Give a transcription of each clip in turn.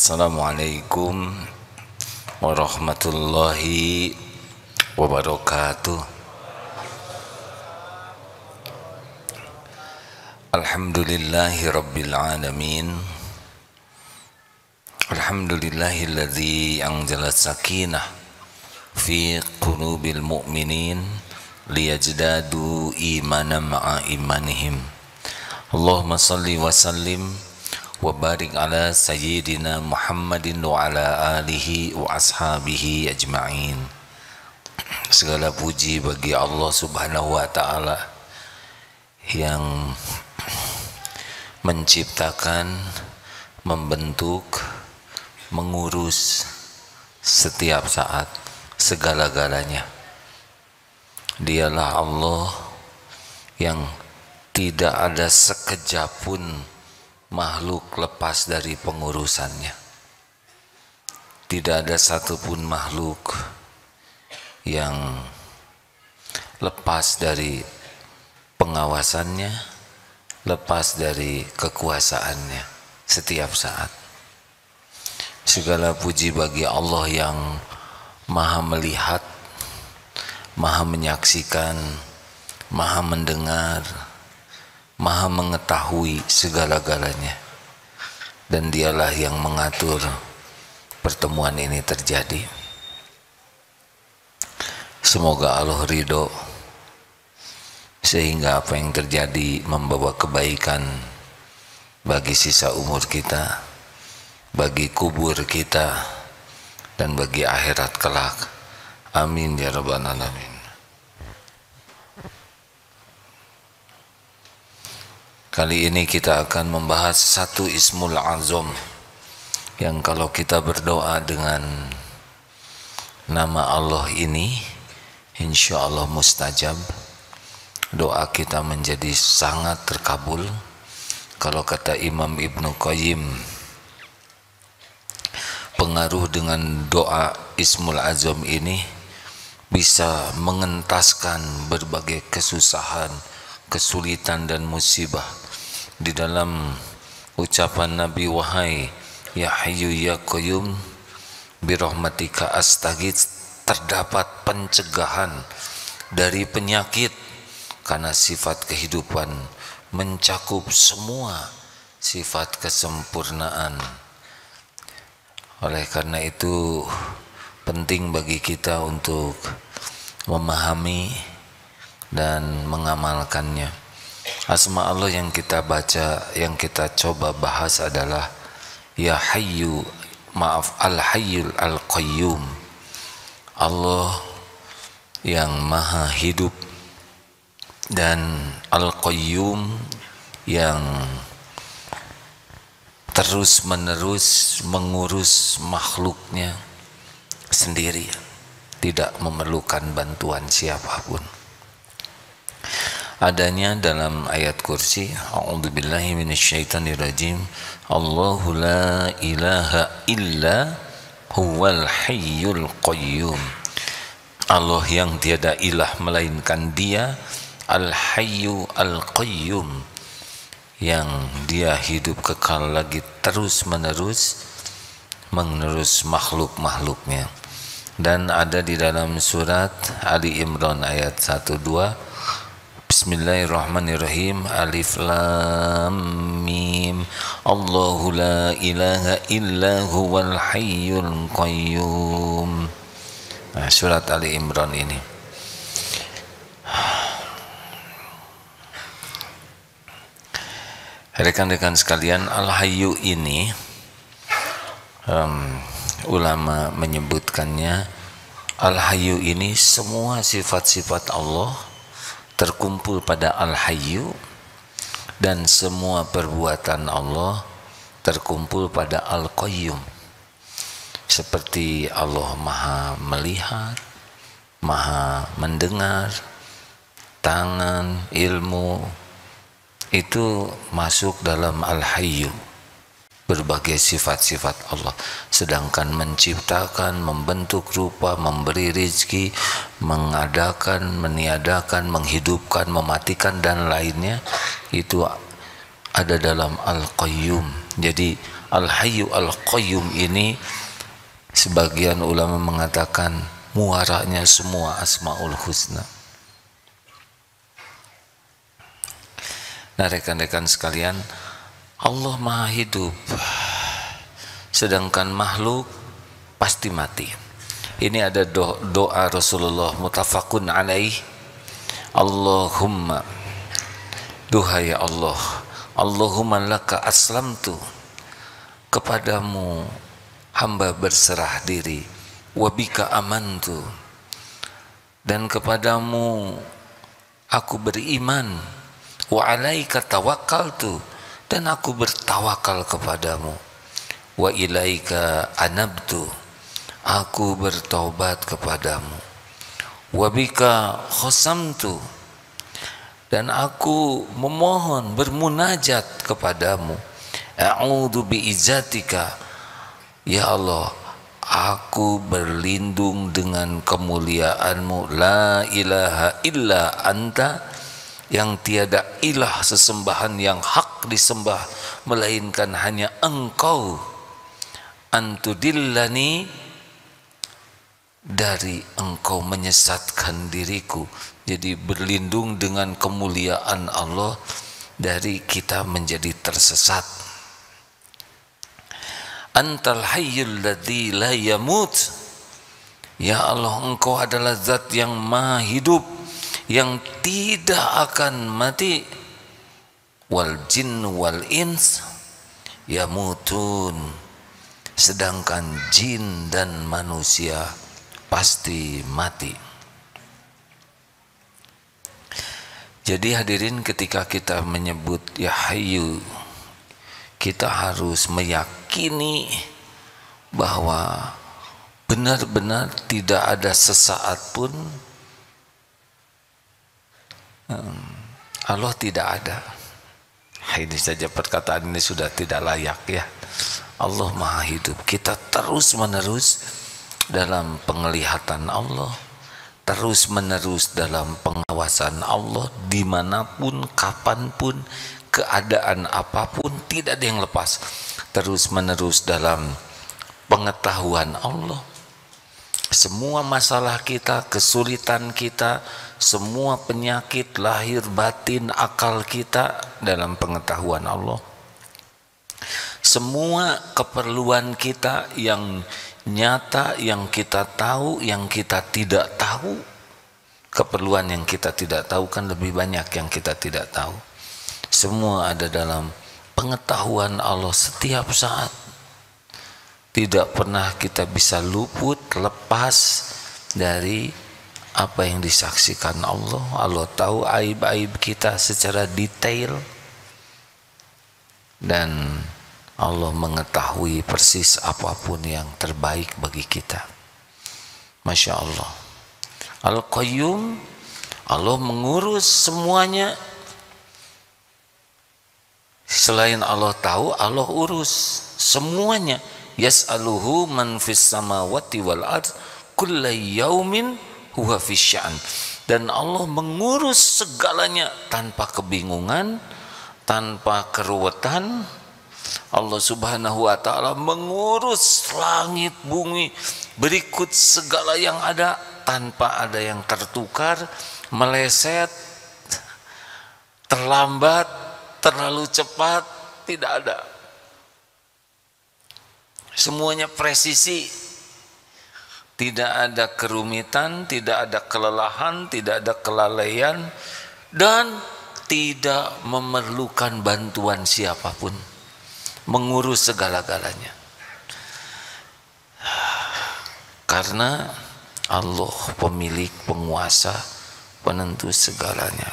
Assalamualaikum warahmatullahi wabarakatuh. Alhamdulillahi rabbil alamin. Alhamdulillahilladzi anzala sakinah fi qulubil mu'minin liyajdadu imanan ma'a imanihim. Allahumma salli wa sallim wa barik ala sayyidina Muhammadin wa ala alihi wa ashabihi ajma'in. Segala puji bagi Allah subhanahu wa ta'ala yang menciptakan, membentuk, mengurus setiap saat segala-galanya. Dialah Allah yang tidak ada sekejap pun makhluk lepas dari pengurusannya. Tidak ada satupun makhluk yang lepas dari pengawasannya, lepas dari kekuasaannya setiap saat. Segala puji bagi Allah yang maha melihat, maha menyaksikan, maha mendengar, maha mengetahui segala-galanya, dan dialah yang mengatur pertemuan ini terjadi. Semoga Allah ridho sehingga apa yang terjadi membawa kebaikan bagi sisa umur kita, bagi kubur kita, dan bagi akhirat kelak. Amin ya rabbal alamin. Kali ini kita akan membahas satu Ismul Azam yang kalau kita berdoa dengan nama Allah ini, insya Allah mustajab. Doa kita menjadi sangat terkabul. Kalau kata Imam Ibnu Qayyim, pengaruh dengan doa Ismul Azam ini bisa mengentaskan berbagai kesusahan, kesulitan dan musibah. Di dalam ucapan Nabi, wahai ya Hayyu ya Qayyum birahmatika astaghits, terdapat pencegahan dari penyakit karena sifat kehidupan mencakup semua sifat kesempurnaan. Oleh karena itu penting bagi kita untuk memahami dan mengamalkannya. Asma Allah yang kita baca, yang kita coba bahas adalah Ya Hayyu, Al-Hayyul Al-Qayyum, Allah yang maha hidup, dan Al-Qayyum yang terus menerus mengurus makhluknya sendiri, tidak memerlukan bantuan siapapun. Adanya dalam ayat kursi, a'udzubillahi minasyaitonirrajim, Allahu la ilaha illa huwal hayyul qayyum. Allah yang tiada ilah melainkan Dia, Al-Hayyu Al-Qayyum, yang Dia hidup kekal lagi terus menerus mengurus makhluk-makhluknya. Dan ada di dalam surat Ali Imran ayat 1-2, Bismillahirrahmanirrahim, Alif Lam Mim, Allahu la ilaha illa huwal hayyul qayyum. Nah, surat Ali Imran ini. Rekan-rekan sekalian, Al-Hayyu ini ulama menyebutkannya, Al-Hayyu ini semua sifat-sifat Allah terkumpul pada Al-Hayyu, dan semua perbuatan Allah terkumpul pada Al-Qayyum. Seperti Allah maha melihat, maha mendengar, tangan, ilmu, itu masuk dalam Al-Hayyu, berbagai sifat-sifat Allah. Sedangkan menciptakan, membentuk rupa, memberi rezeki, mengadakan, meniadakan, menghidupkan, mematikan dan lainnya, itu ada dalam Al-Qayyum. Jadi Al-Hayyu Al-Qayyum ini sebagian ulama mengatakan muaranya semua Asmaul Husna. Nah rekan-rekan sekalian, Allah Maha Hidup, sedangkan makhluk pasti mati. Ini ada doa Rasulullah muttafaqun alaih. Allahumma, duhai Allah, Allahumma laka aslamtu, kepadamu hamba berserah diri, wabika amantu, dan kepadamu aku beriman, wa alaika tawakkaltu, dan aku bertawakal kepadamu, wa ilaika anabtu, aku bertaubat kepadamu, wabika khosamtu, dan aku memohon bermunajat kepadamu, a'udzu biizzatika, ya Allah, aku berlindung dengan kemuliaanmu, la ilaha illa anta, yang tiada ilah sesembahan yang hak disembah melainkan hanya engkau, antudillani, dari engkau menyesatkan diriku. Jadi berlindung dengan kemuliaan Allah dari kita menjadi tersesat. Antal hayyul ladzi la yamut, ya Allah, engkau adalah zat yang maha hidup yang tidak akan mati. Wal jin wal ins yamutun, sedangkan jin dan manusia pasti mati. Jadi hadirin, ketika kita menyebut ya Hayyu, kita harus meyakini bahwa benar-benar tidak ada sesaat pun Allah tidak ada. Ini saja perkataan ini sudah tidak layak ya. Allah Maha Hidup. Kita terus menerus dalam penglihatan Allah, terus menerus dalam pengawasan Allah, dimanapun, kapanpun, keadaan apapun, tidak ada yang lepas. Terus menerus dalam pengetahuan Allah. Semua masalah kita, kesulitan kita, semua penyakit lahir batin akal kita dalam pengetahuan Allah. Semua keperluan kita yang nyata, yang kita tahu, yang kita tidak tahu. Keperluan yang kita tidak tahu kan lebih banyak yang kita tidak tahu. Semua ada dalam pengetahuan Allah setiap saat. Tidak pernah kita bisa luput, lepas dari apa yang disaksikan Allah. Allah tahu aib-aib kita secara detail, dan Allah mengetahui persis apapun yang terbaik bagi kita. Masya Allah. Al-Qayyum, Allah mengurus semuanya. Selain Allah tahu, Allah urus semuanya. Yas'aluhu man fis samawati wal ard kulla yaumin huwa fisya'an. Dan Allah mengurus segalanya tanpa kebingungan, tanpa keruwetan. Allah Subhanahu wa ta'ala mengurus langit bumi berikut segala yang ada tanpa ada yang tertukar, meleset, terlambat, terlalu cepat, tidak ada. Semuanya presisi, tidak ada kerumitan, tidak ada kelelahan, tidak ada kelalaian, dan tidak memerlukan bantuan siapapun, mengurus segala-galanya. Karena Allah pemilik, penguasa, penentu segalanya,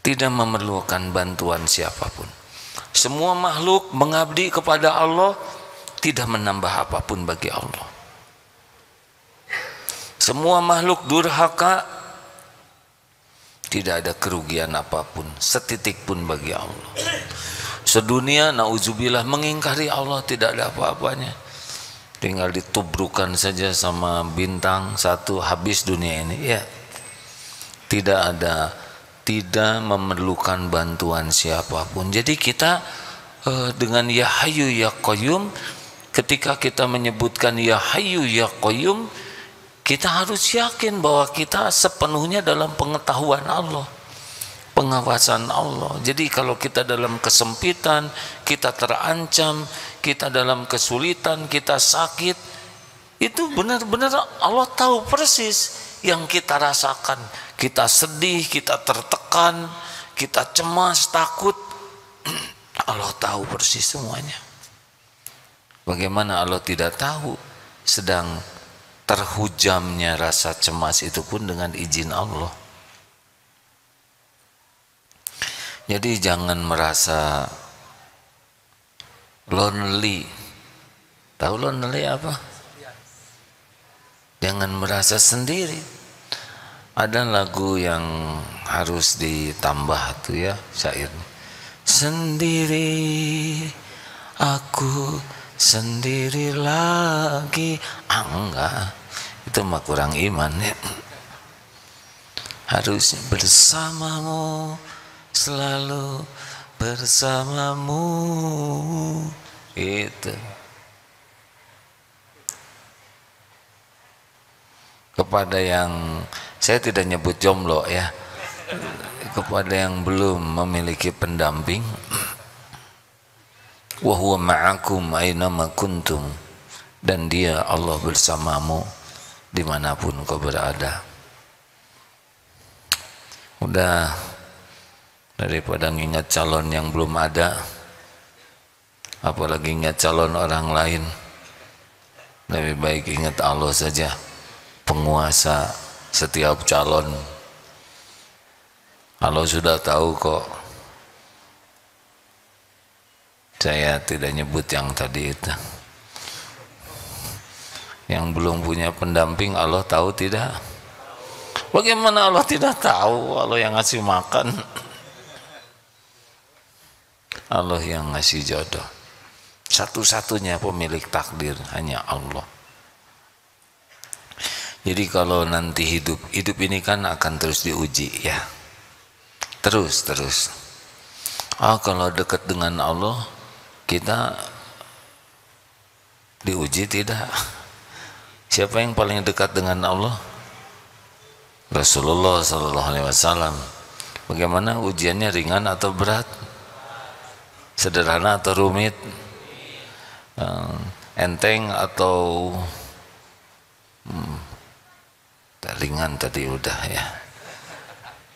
tidak memerlukan bantuan siapapun. Semua makhluk mengabdi kepada Allah, tidak menambah apapun bagi Allah. Semua makhluk durhaka, tidak ada kerugian apapun, setitik pun bagi Allah. Sedunia nauzubillah mengingkari Allah, tidak ada apa-apanya. Tinggal ditubrukan saja sama bintang satu, habis dunia ini. Ya, tidak ada, tidak memerlukan bantuan siapapun. Jadi kita dengan ya Hayyu ya Qayyum. Ketika kita menyebutkan ya Hayyu ya Qayyum, kita harus yakin bahwa kita sepenuhnya dalam pengetahuan Allah, pengawasan Allah. Jadi kalau kita dalam kesempitan, kita terancam, kita dalam kesulitan, kita sakit, itu benar-benar Allah tahu persis yang kita rasakan. Kita sedih, kita tertekan, kita cemas, takut, Allah tahu persis semuanya. Bagaimana Allah tidak tahu? Sedang terhujamnya rasa cemas itu pun dengan izin Allah. Jadi jangan merasa lonely. Tahu lonely apa? Jangan merasa sendiri. Ada lagu yang harus ditambah tuh ya, syair. Sendiri aku sendiri lagi. Enggak, itu mah kurang iman ya. Harus bersamamu, selalu bersamamu. Itu kepada yang, saya tidak nyebut jomblo ya, kepada yang belum memiliki pendamping, wa huwa ma'akum aynama kuntum, dan dia Allah bersamamu dimanapun kau berada. Udah, daripada ngingat calon yang belum ada, apalagi ingat calon orang lain, lebih baik ingat Allah saja, penguasa setiap calon. Allah sudah tahu kok. Saya tidak nyebut yang tadi itu. Yang belum punya pendamping Allah tahu tidak? Bagaimana Allah tidak tahu? Allah yang ngasih makan, Allah yang ngasih jodoh. Satu-satunya pemilik takdir hanya Allah. Jadi kalau nanti hidup ini kan akan terus diuji ya, terus. Kalau dekat dengan Allah kita diuji tidak? Siapa yang paling dekat dengan Allah? Rasulullah Sallallahu Alaihi Wasallam. Bagaimana ujiannya, ringan atau berat? Sederhana atau rumit? Enteng atau ringan tadi udah ya.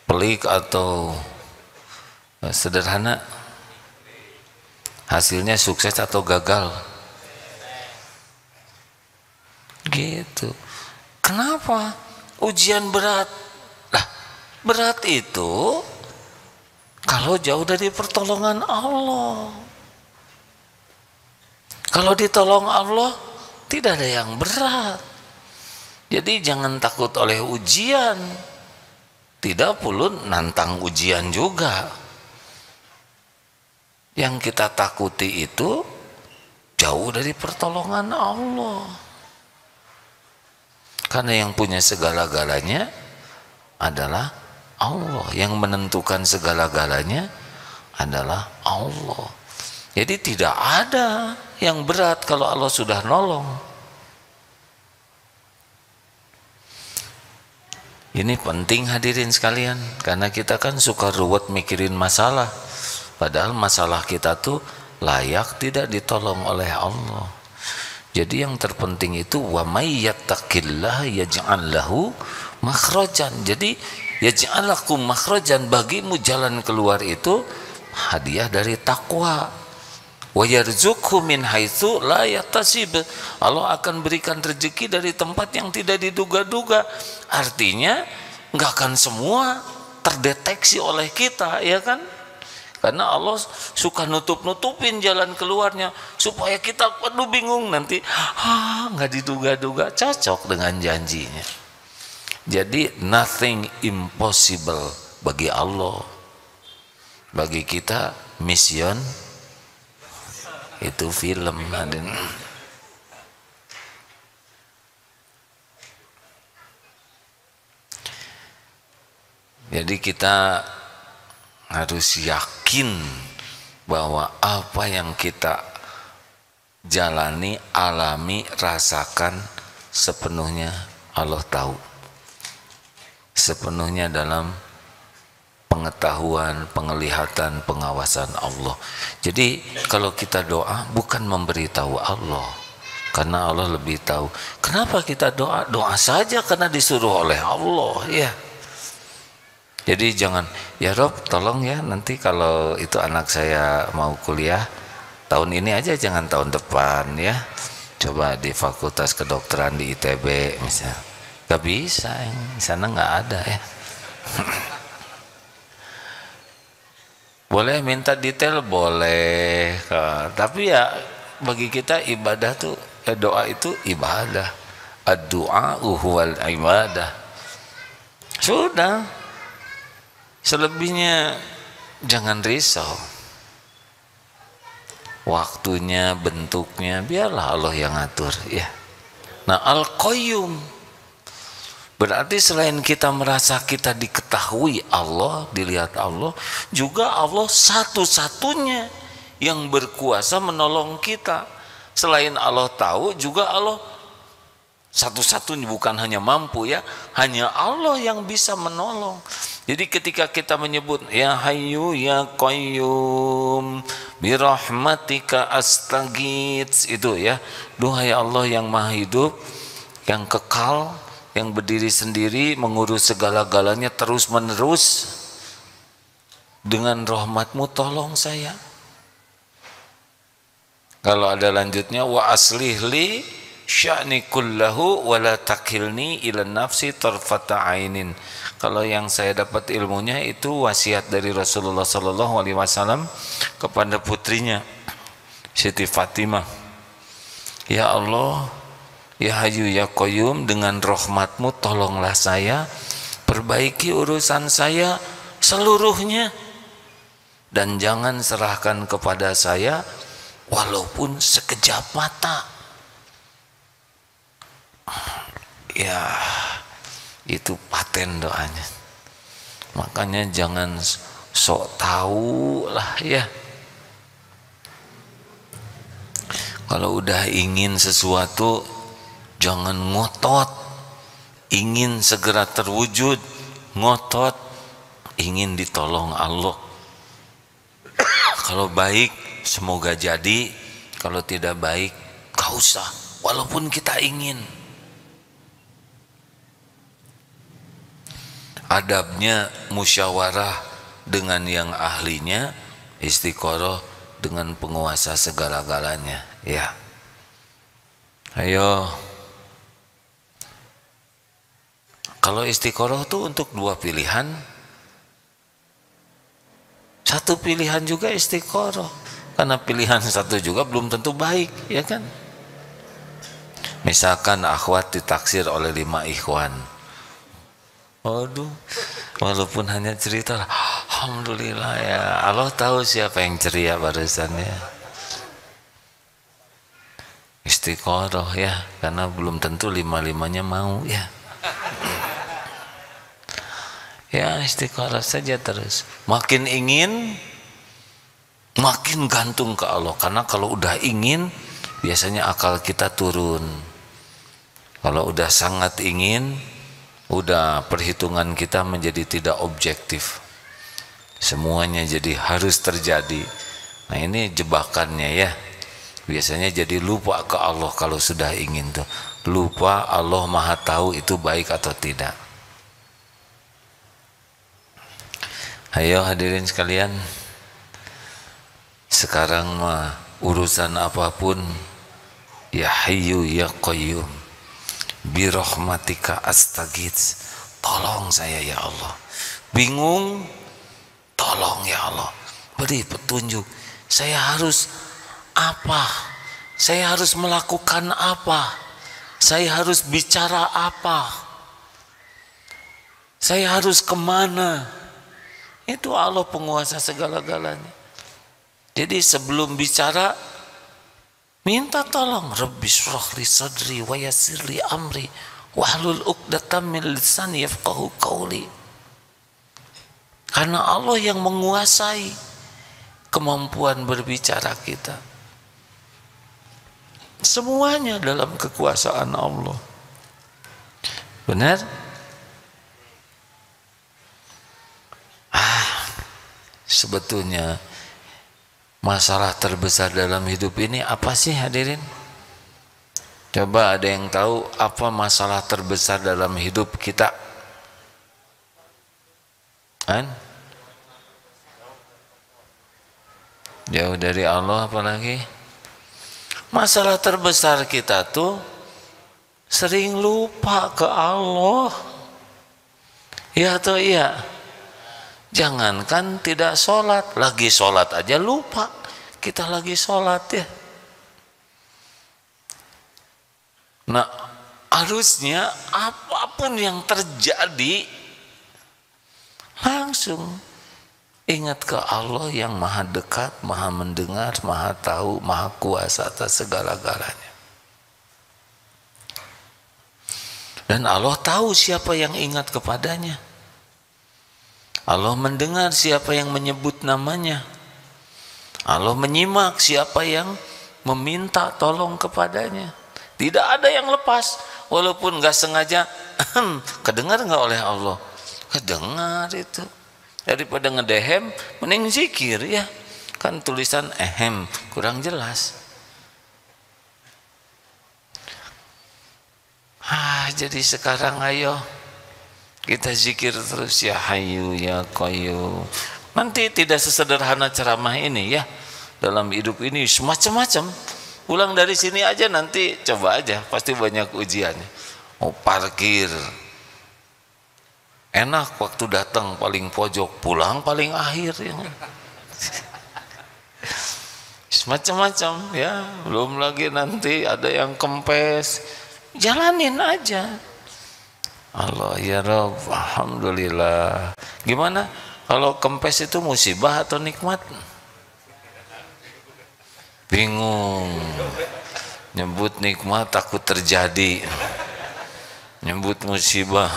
Pelik atau sederhana? Hasilnya sukses atau gagal? Gitu. Kenapa ujian berat? Nah, berat itu kalau jauh dari pertolongan Allah. Kalau ditolong Allah tidak ada yang berat. Jadi jangan takut oleh ujian, tidak perlu nantang ujian juga. Yang kita takuti itu jauh dari pertolongan Allah. Karena yang punya segala-galanya adalah Allah. Yang menentukan segala-galanya adalah Allah. Jadi tidak ada yang berat kalau Allah sudah nolong. Ini penting hadirin sekalian, karena kita kan suka ruwet mikirin masalah. Padahal masalah kita tuh layak tidak ditolong oleh Allah. Jadi yang terpenting itu wa may yattaqillaha yaj'al lahu makhrajan. Jadi yaj'al lakum makhrajan, bagimu jalan keluar itu hadiah dari takwa. Wa yarzuqhu min haitsu la yahtasib. Allah akan berikan rezeki dari tempat yang tidak diduga-duga. Artinya enggak akan semua terdeteksi oleh kita, ya kan? Karena Allah suka nutup-nutupin jalan keluarnya supaya kita penuh bingung nanti, nggak diduga-duga, cocok dengan janjinya. Jadi nothing impossible bagi Allah. Bagi kita mission itu film. Jadi kita harus yakin bahwa apa yang kita jalani, alami, rasakan sepenuhnya Allah tahu, sepenuhnya dalam pengetahuan, penglihatan, pengawasan Allah. Jadi kalau kita doa bukan memberitahu Allah, karena Allah lebih tahu. Kenapa kita doa? Doa saja karena disuruh oleh Allah, ya. Jadi jangan, ya Rob tolong ya, nanti kalau itu anak saya mau kuliah tahun ini aja, jangan tahun depan ya, coba di fakultas kedokteran di ITB misalnya. Gak bisa, di sana nggak ada ya. Boleh minta detail, boleh, tapi ya bagi kita ibadah tuh, doa itu ibadah. Ad-du'a huwal ibadah. Sudah, selebihnya jangan risau. Waktunya, bentuknya biarlah Allah yang ngatur ya. Nah, Al-Qayyum berarti selain kita merasa kita diketahui Allah, dilihat Allah, juga Allah satu-satunya yang berkuasa menolong kita. Selain Allah tahu, juga Allah satu-satunya, bukan hanya mampu ya, hanya Allah yang bisa menolong. Jadi ketika kita menyebut ya Hayyu ya Qayyum birahmatika astaghits, itu ya, duhai Allah yang maha hidup, yang kekal, yang berdiri sendiri, mengurus segala-galanya terus menerus, dengan rahmatmu tolong saya. Kalau ada lanjutnya, wa aslih li sya'ni kullahu wa la takilni ila nafsi tarfata ainin. Kalau yang saya dapat ilmunya itu wasiat dari Rasulullah sallallahu alaihi wasallam kepada putrinya Siti Fatimah. Ya Allah, ya Hayyu ya Qayyum, dengan rahmatmu tolonglah saya, perbaiki urusan saya seluruhnya, dan jangan serahkan kepada saya walaupun sekejap mata. Ya, itu paten doanya. Makanya jangan sok tahu lah ya. Kalau udah ingin sesuatu jangan ngotot, ingin segera terwujud, ngotot, ingin ditolong Allah. Kalau baik semoga jadi, kalau tidak baik gak usah, walaupun kita ingin. Adabnya musyawarah dengan yang ahlinya, istiqoroh dengan penguasa segala-galanya ya. Ayo, kalau istiqoroh tuh untuk dua pilihan, satu pilihan juga istiqoroh, karena pilihan satu juga belum tentu baik ya kan. Misalkan akhwat ditaksir oleh 5 ikhwan, aduh, walaupun hanya cerita, alhamdulillah ya, Allah tahu siapa yang ceria barusan ya. Istiqoroh ya, karena belum tentu 5-5-nya mau ya. Ya istiqoroh saja terus. Makin ingin, makin gantung ke Allah, karena kalau udah ingin biasanya akal kita turun. Kalau udah sangat ingin, udah perhitungan kita menjadi tidak objektif, semuanya jadi harus terjadi. Nah ini jebakannya ya, biasanya jadi lupa ke Allah. Kalau sudah ingin tuh lupa Allah maha tahu itu baik atau tidak. Ayo hadirin sekalian, sekarang mah urusan apapun, ya Hayyu ya Qayyum birahmatika astaghits, tolong saya ya Allah. Bingung, tolong ya Allah, beri petunjuk. Saya harus apa? Saya harus melakukan apa? Saya harus bicara apa? Saya harus kemana? Itu Allah penguasa segala-galanya. Jadi sebelum bicara, minta tolong. Rabbi shrah li sadri wa yassir li amri wahlul 'uqdatam min lisani yafqahu qawli. Karena Allah yang menguasai. kemampuan berbicara kita. Semuanya dalam kekuasaan Allah. Benar? Sebetulnya masalah terbesar dalam hidup ini apa sih hadirin? Coba ada yang tahu apa masalah terbesar dalam hidup kita? Kan? Jauh dari Allah apalagi? Masalah terbesar kita tuh sering lupa ke Allah. Ya atau iya? Jangankan tidak sholat, lagi sholat aja lupa. Kita lagi sholat ya. Nah, harusnya apapun yang terjadi langsung ingat ke Allah yang maha dekat, maha mendengar, maha tahu, maha kuasa atas segala-galanya. Dan Allah tahu siapa yang ingat kepadanya. Allah mendengar siapa yang menyebut namanya. Allah menyimak siapa yang meminta tolong kepadanya. Tidak ada yang lepas, walaupun nggak sengaja kedengar nggak oleh Allah. Kedengar itu. Daripada ngedehem, mending zikir ya. Kan tulisan kurang jelas. Jadi sekarang ayo kita zikir terus ya Hayyu ya Qayyum. Nanti tidak sesederhana ceramah ini ya. Dalam hidup ini semacam-macam. Pulang dari sini aja nanti coba aja, pasti banyak ujiannya. Mau parkir, enak waktu datang paling pojok, pulang paling akhir ya. Semacam-macam ya. Belum lagi nanti ada yang kempes, jalanin aja. Allah ya Rabb, alhamdulillah. Gimana kalau kempes itu musibah atau nikmat? Bingung. Nyebut nikmat takut terjadi, nyebut musibah.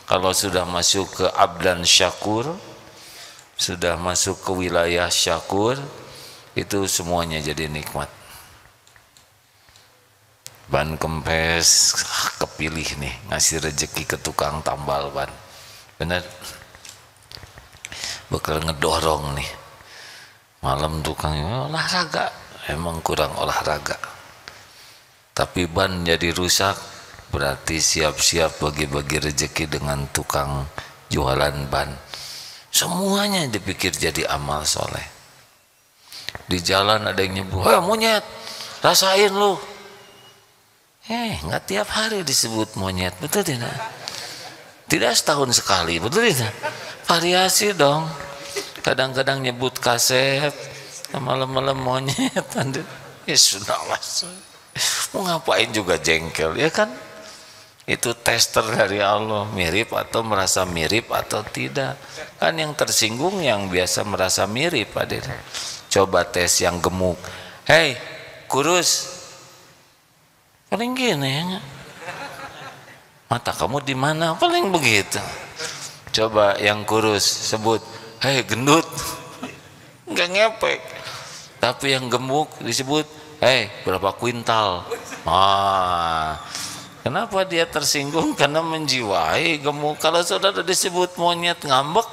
Kalau sudah masuk ke abdan syakur, sudah masuk ke wilayah syakur, itu semuanya jadi nikmat. Ban kempes kepilih nih, ngasih rezeki ke tukang tambal ban. Bener? Bakal ngedorong nih. Malam tukang olahraga, emang kurang olahraga. Tapi ban jadi rusak, berarti siap-siap bagi-bagi rezeki dengan tukang jualan ban. Semuanya dipikir jadi amal soleh. Di jalan ada yang nyebut, monyet, rasain lu. Nggak tiap hari disebut monyet, betul tidak? Tidak setahun sekali, betul tidak? Variasi dong. Kadang-kadang nyebut kaset, malam-malam monyet. Ya sudah lah. Mau ngapain juga jengkel, ya kan? Itu tester dari Allah, mirip atau merasa mirip atau tidak. Kan yang tersinggung yang biasa merasa mirip, hadir. Coba tes yang gemuk. Hei, kurus. Paling gini ya. Mata kamu di mana? Paling begitu. Coba yang kurus sebut, hei gendut. Enggak ngepek. Tapi yang gemuk disebut, hei berapa kuintal? Kenapa dia tersinggung? Karena menjiwai gemuk. Kalau saudara disebut monyet ngambek,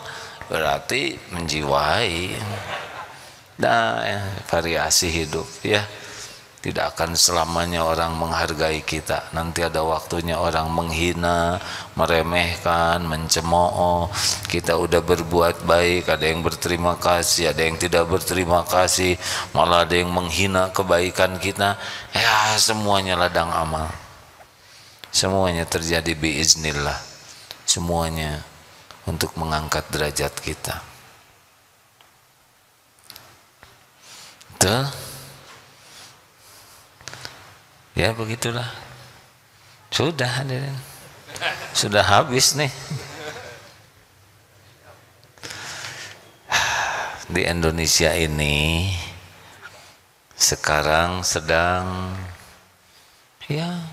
berarti menjiwai. Nah, variasi hidup ya. Tidak akan selamanya orang menghargai kita. Nanti ada waktunya orang menghina, meremehkan, mencemooh. Kita udah berbuat baik, ada yang berterima kasih, ada yang tidak berterima kasih, malah ada yang menghina kebaikan kita. Ya, semuanya ladang amal. Semuanya terjadi biiznillah. Semuanya untuk mengangkat derajat kita. Betul? Ya begitulah. Sudah hadirin. Sudah habis nih. Di Indonesia ini sekarang sedang ya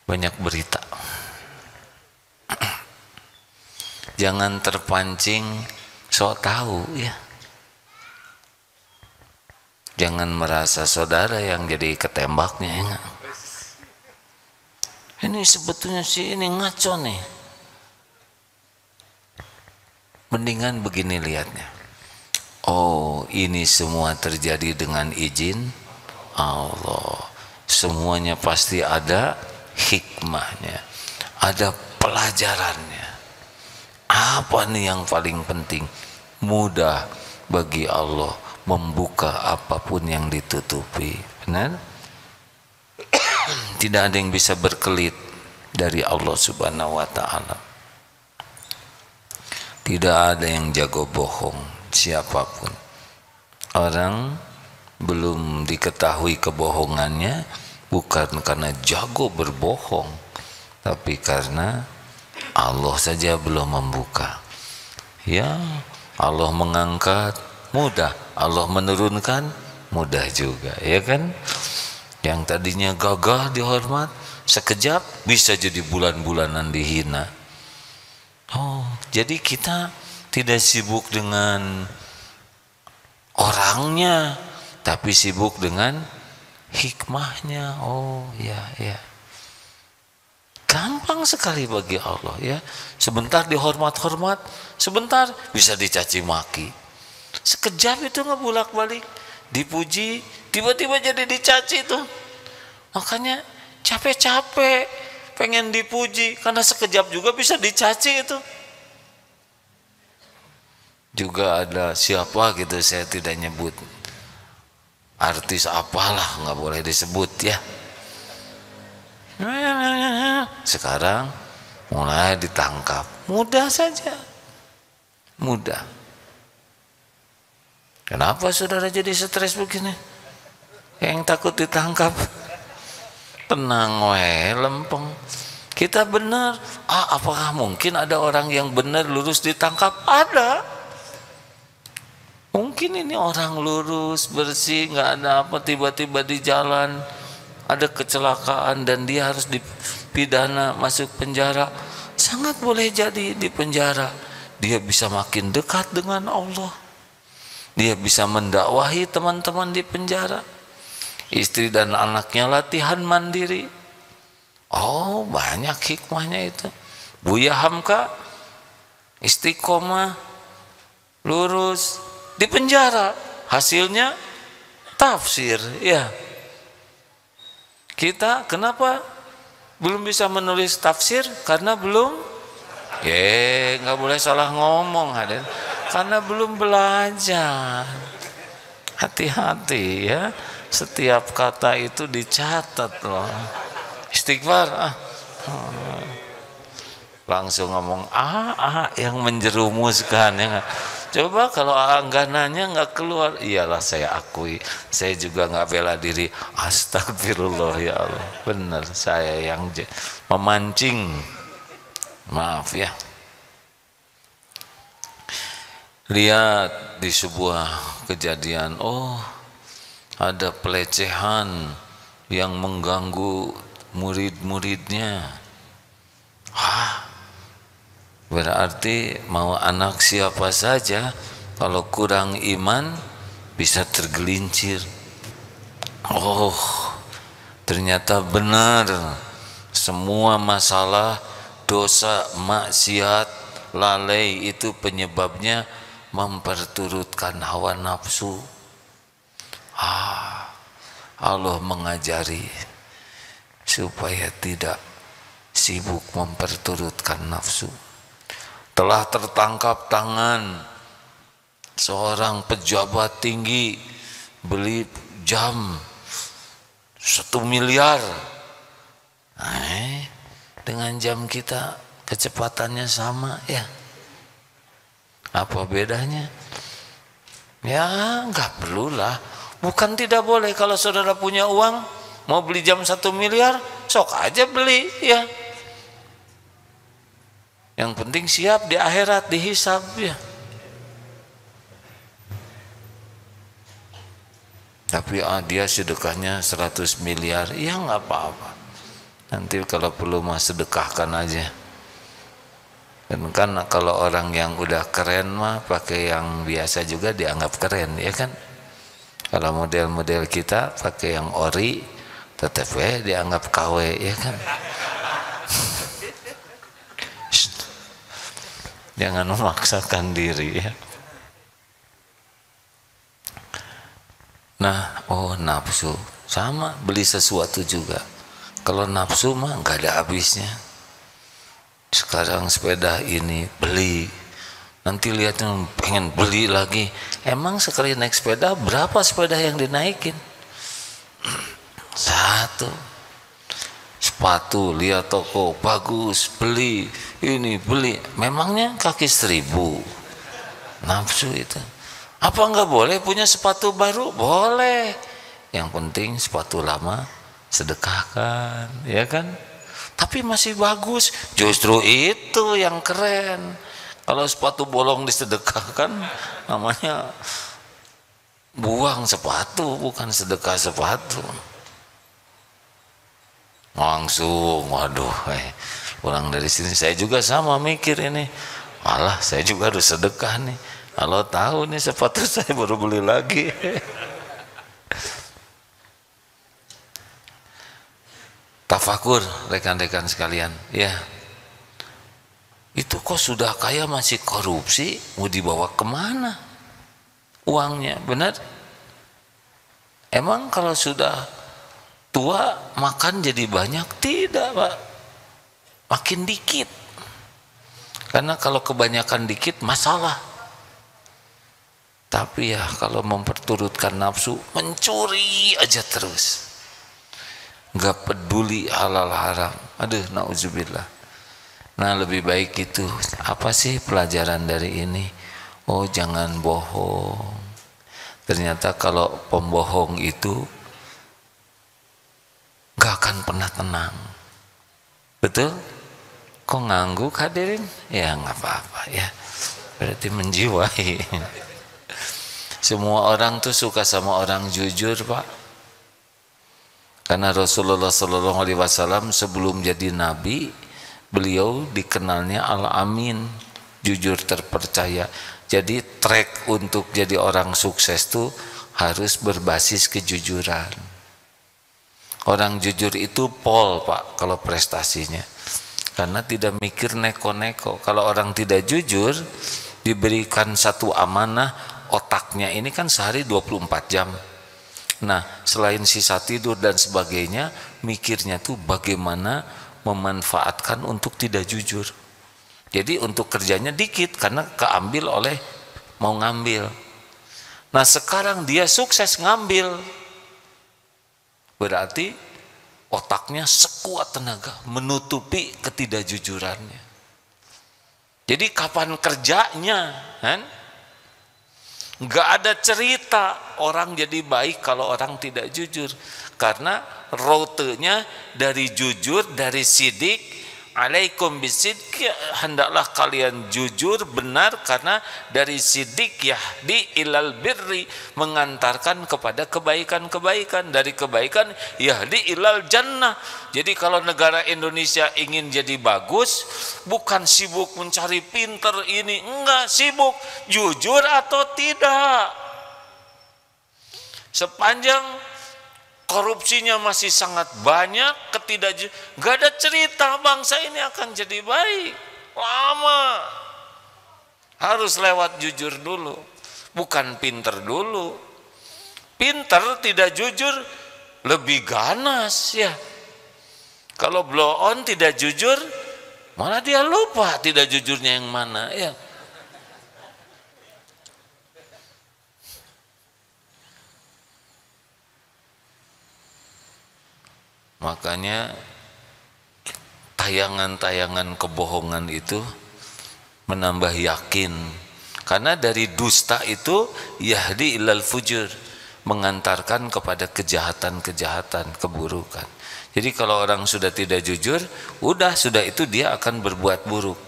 banyak berita. Jangan terpancing sok tahu ya. Jangan merasa saudara yang jadi ketembaknya ya enggak? Ini sebetulnya si ini ngaco nih. Mendingan begini lihatnya. Oh, ini semua terjadi dengan izin Allah. Semuanya pasti ada hikmahnya, ada pelajarannya. Apa nih yang paling penting? Mudah bagi Allah membuka apapun yang ditutupi. Benar? Tidak ada yang bisa berkelit dari Allah Subhanahu wa ta'ala. Tidak ada yang jago bohong, siapapun. Orang belum diketahui kebohongannya bukan karena jago berbohong, tapi karena Allah saja belum membuka. Ya, Allah mengangkat mudah, Allah menurunkan mudah juga, ya kan? Yang tadinya gagah dihormat, sekejap bisa jadi bulan-bulanan dihina. Oh, jadi kita tidak sibuk dengan orangnya, tapi sibuk dengan hikmahnya. Oh ya, ya. Gampang sekali bagi Allah ya. Sebentar dihormat-hormat, sebentar bisa dicaci maki. Sekejap itu ngebulak-balik, dipuji, tiba-tiba jadi dicaci tuh. Makanya capek-capek pengen dipuji, karena sekejap juga bisa dicaci itu. Juga ada siapa gitu, saya tidak nyebut, artis apalah, nggak boleh disebut ya. Sekarang mulai ditangkap, mudah saja, mudah. Kenapa saudara jadi stres begini? Yang takut ditangkap? Tenang we, lempeng. Kita benar. Apakah mungkin ada orang yang benar lurus ditangkap? Ada. Mungkin ini orang lurus, bersih, nggak ada apa, tiba-tiba di jalan ada kecelakaan dan dia harus dipidana masuk penjara. Sangat boleh jadi di penjara. Dia bisa makin dekat dengan Allah. Dia bisa mendakwahi teman-teman di penjara. Istri dan anaknya latihan mandiri. Oh, banyak hikmahnya itu. Buya Hamka istiqomah, lurus, di penjara, hasilnya tafsir. Ya, kita kenapa belum bisa menulis tafsir? Karena belum, nggak boleh salah ngomong, hadir. Karena belum belajar. Hati-hati ya. Setiap kata itu dicatat loh. Istighfar, langsung ngomong yang menjerumuskan ya. Coba kalau anggananya nggak keluar, iyalah saya akui, saya juga nggak bela diri. Astagfirullah ya Allah, benar saya yang memancing, maaf ya. Lihat di sebuah kejadian, ada pelecehan yang mengganggu murid-muridnya. Berarti mau anak siapa saja kalau kurang iman bisa tergelincir. Oh, ternyata benar. Semua masalah, dosa, maksiat, lalai itu penyebabnya memperturutkan hawa nafsu. Allah mengajari supaya tidak sibuk memperturutkan nafsu. Telah tertangkap tangan seorang pejabat tinggi beli jam 1 miliar. Dengan jam kita kecepatannya sama ya. Apa bedanya? Ya nggak perlulah. Bukan tidak boleh, kalau saudara punya uang mau beli jam 1 miliar, sok aja beli ya. Yang penting siap di akhirat dihisab ya. Tapi dia sedekahnya 100 miliar, ya nggak apa-apa. Nanti kalau perlu mah sedekahkan aja. Dan kan kalau orang yang udah keren mah pakai yang biasa juga dianggap keren ya kan. Kalau model-model kita pakai yang ori, tetep dianggap KW, ya kan? Jangan memaksakan diri, ya. Nah, nafsu sama, beli sesuatu juga. Kalau nafsu mah nggak ada habisnya. Sekarang sepeda ini beli, nanti lihatnya pengen beli lagi. Emang sekali naik sepeda berapa sepeda yang dinaikin? Satu. Sepatu lihat toko bagus, beli, ini beli. Memangnya kaki 1000? Nafsu itu. Apa enggak boleh punya sepatu baru? Boleh. Yang penting sepatu lama sedekahkan, ya kan? Tapi masih bagus. Justru itu yang keren. Kalau sepatu bolong disedekahkan, namanya buang sepatu, bukan sedekah sepatu. Langsung, waduh, pulang dari sini saya juga sama mikir ini. Malah saya juga harus sedekah nih. Kalau tahu nih sepatu saya baru beli lagi. Tafakur rekan-rekan sekalian, ya. Itu kok sudah kaya masih korupsi, mau dibawa kemana uangnya? Benar? Emang kalau sudah tua makan jadi banyak? Tidak, Pak. Makin dikit. Karena kalau kebanyakan dikit masalah. Tapi ya kalau memperturutkan nafsu, mencuri aja terus. Nggak peduli halal haram. Aduh, nauzubillah. Nah, lebih baik itu. Apa sih pelajaran dari ini? Oh, jangan bohong. Ternyata kalau pembohong itu nggak akan pernah tenang. Betul? Kok ngangguk hadirin? Ya nggak apa-apa ya. Berarti menjiwai. Semua orang tuh suka sama orang jujur, Pak. Karena Rasulullah SAW sebelum jadi nabi, beliau dikenalnya Al-Amin, jujur terpercaya. Jadi track untuk jadi orang sukses tuh harus berbasis kejujuran. Orang jujur itu pol, Pak, kalau prestasinya. Karena tidak mikir neko-neko. Kalau orang tidak jujur, diberikan satu amanah, otaknya ini kan sehari 24 jam. Nah, selain sisa tidur dan sebagainya, mikirnya tuh bagaimana memanfaatkan untuk tidak jujur. Jadi untuk kerjanya dikit karena keambil oleh mau ngambil. Nah, sekarang dia sukses ngambil. Berarti otaknya sekuat tenaga menutupi ketidakjujurannya. Jadi kapan kerjanya, kan? Nggak ada cerita orang jadi baik kalau orang tidak jujur, karena rutenya dari jujur, dari sidik, alaikum bisidq, hendaklah kalian jujur benar, karena dari sidik yahdi ilal birri, mengantarkan kepada kebaikan-kebaikan, dari kebaikan yahdi ilal jannah. Jadi kalau negara Indonesia ingin jadi bagus, bukan sibuk mencari pinter ini, enggak, sibuk jujur atau tidak. Sepanjang korupsinya masih sangat banyak, nggak ada cerita bangsa ini akan jadi baik. Lama. Harus lewat jujur dulu, bukan pinter dulu. Pinter tidak jujur lebih ganas, ya. Kalau blow on tidak jujur, malah dia lupa tidak jujurnya yang mana, ya. Makanya tayangan-tayangan kebohongan itu menambah yakin, karena dari dusta itu yahdi ilal fujur, mengantarkan kepada kejahatan-kejahatan, keburukan. Jadi kalau orang sudah tidak jujur, sudah itu dia akan berbuat buruk.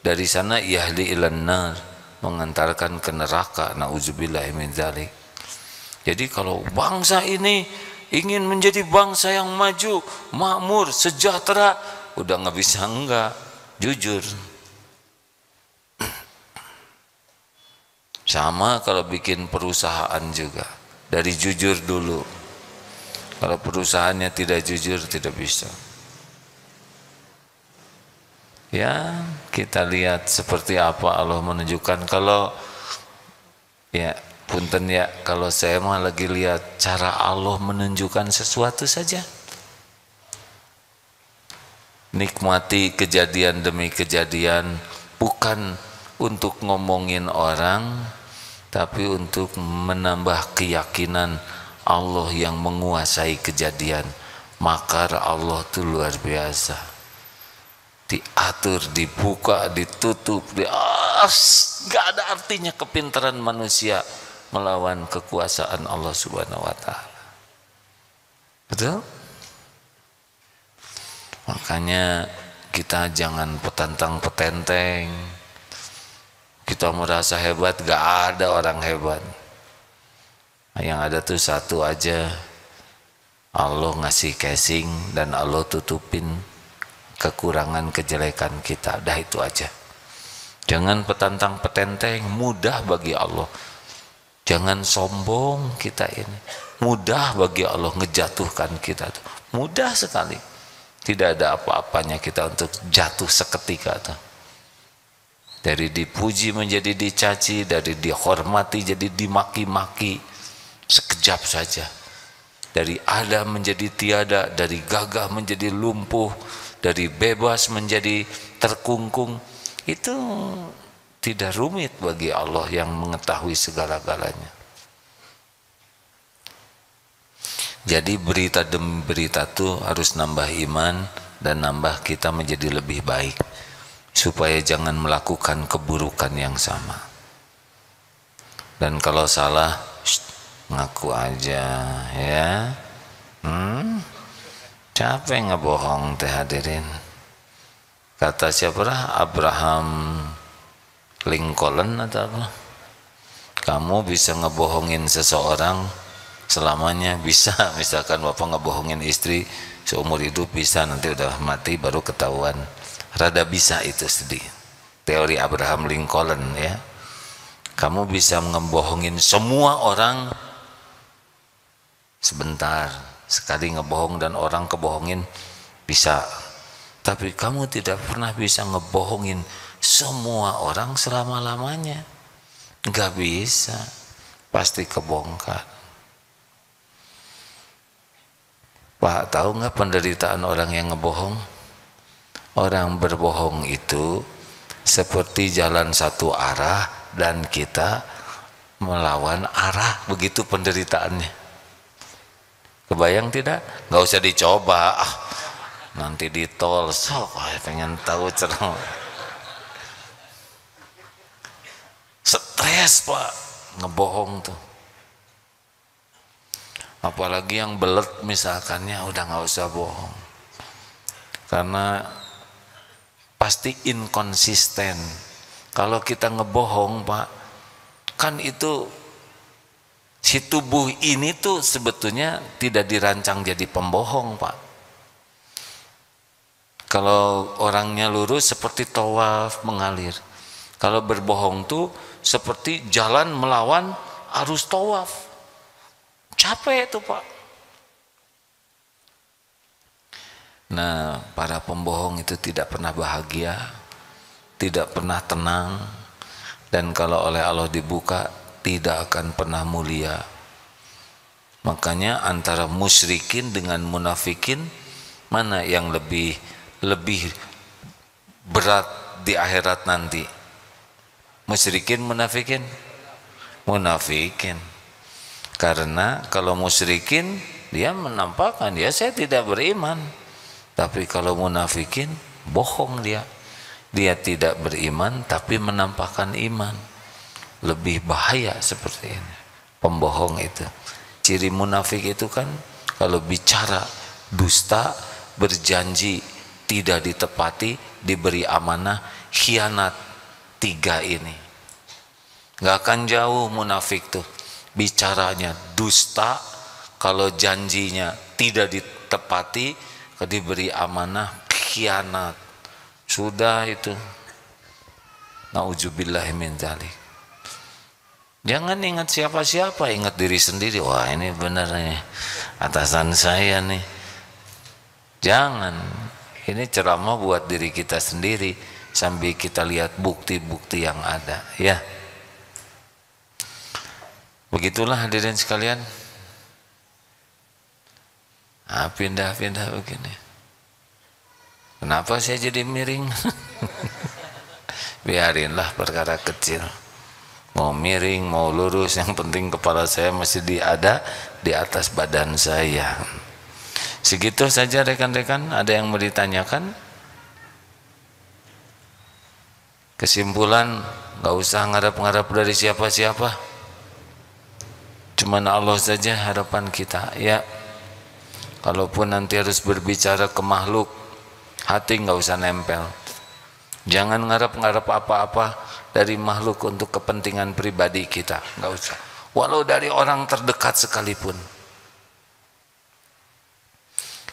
Dari sana yahdi ilan nar, mengantarkan ke neraka. Nauzubillahi min dzalik. Jadi kalau bangsa ini ingin menjadi bangsa yang maju, makmur, sejahtera, udah nggak bisa enggak jujur. Sama kalau bikin perusahaan juga. dari jujur dulu. Kalau perusahaannya tidak jujur, tidak bisa. Ya, kita lihat seperti apa Allah menunjukkan. Kalau ya punten ya, kalau saya mah lagi lihat cara Allah menunjukkan sesuatu saja. Nikmati kejadian demi kejadian, bukan untuk ngomongin orang, tapi untuk menambah keyakinan Allah yang menguasai kejadian. Makar Allah itu luar biasa. Diatur, dibuka, ditutup, gak ada artinya kepintaran manusia melawan kekuasaan Allah Subhanahu wa Ta'ala. Betul? Makanya kita jangan petantang petenteng. Kita merasa hebat, gak ada orang hebat. Yang ada tuh satu aja, Allah ngasih casing dan Allah tutupin kekurangan kejelekan kita. Dah itu aja. Jangan petantang petenteng, mudah bagi Allah. Jangan sombong kita ini. Mudah bagi Allah ngejatuhkan kita tuh. Mudah sekali. Tidak ada apa-apanya kita untuk jatuh seketika tuh. Dari dipuji menjadi dicaci, dari dihormati jadi dimaki-maki, sekejap saja. Dari ada menjadi tiada, dari gagah menjadi lumpuh, dari bebas menjadi terkungkung. Itu tidak rumit bagi Allah yang mengetahui segala-galanya. Jadi berita demi berita itu harus nambah iman dan nambah kita menjadi lebih baik, supaya jangan melakukan keburukan yang sama. Dan kalau salah, ngaku aja ya. Capek ngebohong teh hadirin. Kata siapa lah, Abraham Lincoln atau apa, kamu bisa ngebohongin seseorang selamanya? Bisa. Misalkan bapak ngebohongin istri seumur hidup bisa, nanti udah mati baru ketahuan. Rada bisa itu sedih. Teori Abraham Lincoln ya. Kamu bisa ngebohongin semua orang sebentar. Sekali ngebohong dan orang kebohongin bisa. Tapi kamu tidak pernah bisa ngebohongin semua orang selama-lamanya. Enggak bisa. Pasti kebongkar. Pak, tahu nggak penderitaan orang yang ngebohong? Orang berbohong itu seperti jalan satu arah dan kita melawan arah, begitu penderitaannya. Kebayang tidak? Nggak usah dicoba. Nanti di tol, sok pengen tahu cerah. Stres Pak, ngebohong tuh. Apalagi yang belet misalkannya, udah nggak usah bohong. Karena pasti inkonsisten. Kalau kita ngebohong Pak, kan itu si tubuh ini tuh sebetulnya tidak dirancang jadi pembohong Pak. Kalau orangnya lurus seperti tawaf mengalir. Kalau berbohong tuh seperti jalan melawan arus tawaf. Capek tuh Pak. Nah, para pembohong itu tidak pernah bahagia, tidak pernah tenang, dan kalau oleh Allah dibuka tidak akan pernah mulia. Makanya antara musyrikin dengan munafikin, mana yang lebih berat di akhirat nanti? Musyrikin, munafikin? Munafikin. Karena kalau musyrikin dia menampakkan dia saya tidak beriman. Tapi kalau munafikin bohong dia. Dia tidak beriman tapi menampakkan iman. Lebih bahaya seperti ini pembohong itu. Ciri munafik itu kan kalau bicara dusta, berjanji tidak ditepati, diberi amanah, khianat. Tiga ini nggak akan jauh munafik tuh. Bicaranya dusta, kalau janjinya tidak ditepati, diberi amanah, khianat. Sudah itu, nauzubillahi min dzalik. Jangan ingat siapa-siapa, ingat diri sendiri. Wah, ini benar nih, atasan saya nih. Jangan. Ini ceramah buat diri kita sendiri sambil kita lihat bukti-bukti yang ada, ya. Begitulah hadirin sekalian. Nah, pindah-pindah begini. Kenapa saya jadi miring? Biarinlah, perkara kecil. Mau miring, mau lurus, yang penting kepala saya masih ada di atas badan saya. Segitu saja rekan-rekan. Ada yang mau ditanyakan? Kesimpulan, gak usah ngarap-ngarap dari siapa-siapa. Cuman Allah saja harapan kita, ya. Kalaupun nanti harus berbicara ke makhluk, hati gak usah nempel. Jangan ngarap-ngarap apa-apa dari makhluk untuk kepentingan pribadi kita, nggak usah. Walau dari orang terdekat sekalipun,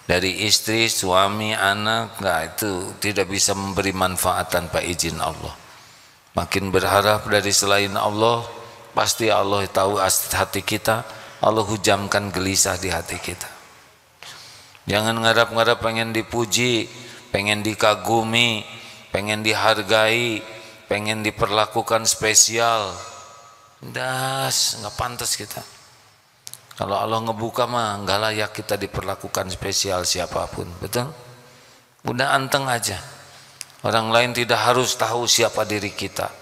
dari istri, suami, anak, nggak, itu tidak bisa memberi manfaat tanpa izin Allah. Makin berharap dari selain Allah, pasti Allah tahu hati kita. Allah hujamkan gelisah di hati kita. Jangan ngarap-ngarap pengen dipuji, pengen dikagumi, pengen dihargai, pengen diperlakukan spesial. Das, nggak pantas kita. Kalau Allah ngebuka mah nggak layak kita diperlakukan spesial siapapun, betul? Udah anteng aja. Orang lain tidak harus tahu siapa diri kita,